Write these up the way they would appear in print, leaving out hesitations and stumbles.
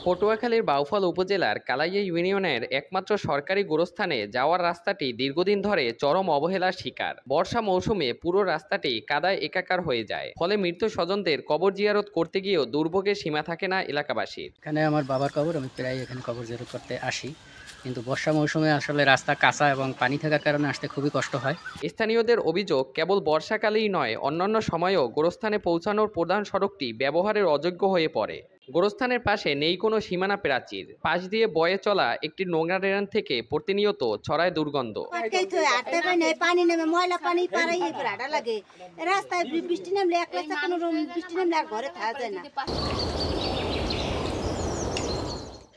পটুয়াখালীর বাউফল উপজেলার কালাইয়া ইউনিয়নের একমাত্র সরকারি গোরস্থানে যাওয়ার রাস্তাটি দীর্ঘদিন ধরে চরম অবহেলার শিকার। বর্ষা মৌসুমে পুরো রাস্তাটি কাদায় একাকার হয়ে যায়, ফলে মৃত স্বজনদের কবর জিয়ারত করতে গিয়েও দুর্ভোগের সীমা থাকে না এলাকাবাসীর। এখানে আমার বাবার কবর, আমি প্রায় এখানে কবর জিয়ারত করতে আসি, কিন্তু বর্ষা মৌসুমে আসলে রাস্তা কাঁচা এবং পানি থাকার কারণে আসতে খুবই কষ্ট হয়। স্থানীয়দের অভিযোগ, কেবল বর্ষাকালেই নয়, অন্যান্য সময়েও গোরস্থানে পৌঁছানোর প্রধান সড়কটি ব্যবহারের অযোগ্য হয়ে পড়ে। গোরস্থানের পাশে নেই কোনো সীমানা প্রাচীর, পাশ দিয়ে বয়ে চলা একটি নোংরা ড্রেন থেকে প্রতিনিয়ত ছড়ায় দুর্গন্ধ। পানি নেমে ময়লা পানি পাড়াই ভাড়া লাগে, রাস্তায় বৃষ্টি নামলে বৃষ্টি নামলে আর ঘরে থাকা যায় না।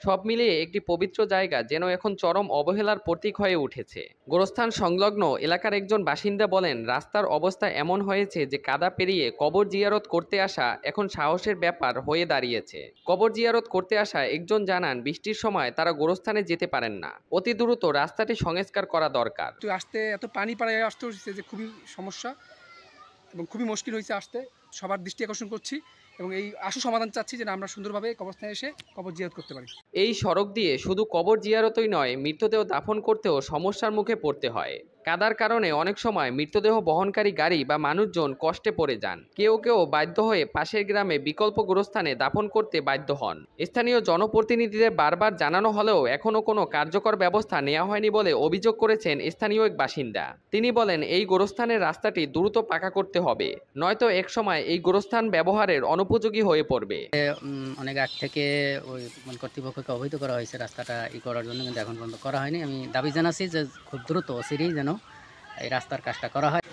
সব মিলিয়ে একটি পবিত্র জায়গা যেন এখন চরম অবহেলার প্রতীক হয়ে উঠেছে। গোরস্থান সংলগ্ন এলাকার একজন বাসিন্দা বলেন, রাস্তার অবস্থা এমন হয়েছে যে কাদা পেরিয়ে কবর জিয়ারত করতে আসা এখন সাহসের ব্যাপার হয়ে দাঁড়িয়েছে। কবর জিয়ারত করতে আসা একজন জানান, বৃষ্টির সময় তারা গোরস্থানে যেতে পারেন না, অতি দ্রুত রাস্তাটি সংস্কার করা দরকার। আসতে এত পানি পাড়ায় আসতে হচ্ছে যে খুবই সমস্যা এবং খুবই মুশকিল হয়েছে আসতে। সবার দৃষ্টি আকর্ষণ করছি এবং এই আশু সমাধান চাচ্ছি যেন আমরা সুন্দরভাবে কবরস্থানে এসে কবর জিয়ারত করতে পারি। এই সড়ক দিয়ে শুধু কবর জিয়ারতই নয়, মৃতদেহ দাফন করতেও সমস্যার মুখে পড়তে হয়। কাদার কারণে অনেক সময় মৃতদেহ বহনকারী গাড়ি বা মানুষজন কষ্টে পড়ে যান। কেউ কেউ বাধ্য হয়ে পাশের গ্রামে বিকল্প গোরস্থানে দাফন করতে বাধ্য হন। স্থানীয় জনপ্রতিনিধিদের বারবার জানানো হলেও এখনও কোনো কার্যকর ব্যবস্থা নেওয়া হয়নি বলে অভিযোগ করেছেন স্থানীয় এক বাসিন্দা। তিনি বলেন, এই গোরস্থানের রাস্তাটি দ্রুত পাকা করতে হবে, নয়তো একসময় এই গোরস্থান ব্যবহারের অনুপযোগী হয়ে পড়বে। অনেক আগ থেকে ওই কর্তৃপক্ষকে অবহিত করা হয়েছে রাস্তাটা করার জন্য, কিন্তু এখন পর্যন্ত করা হয়নি। আমি দাবি জানাচ্ছি যে খুব দ্রুত অচিরেই যেন এই রাস্তার কাজটা করা হয়।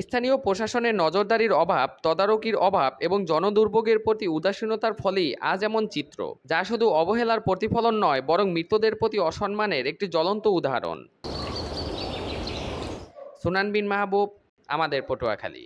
স্থানীয় প্রশাসনের নজরদারির অভাব, তদারকির অভাব এবং জনদুর্ভোগের প্রতি উদাসীনতার ফলেই আজ এমন চিত্র, যা শুধু অবহেলার প্রতিফলন নয়, বরং মৃতদের প্রতি অসম্মানের একটি জ্বলন্ত উদাহরণ। সুনান বিন মাহবুব, আমাদের পটুয়াখালী।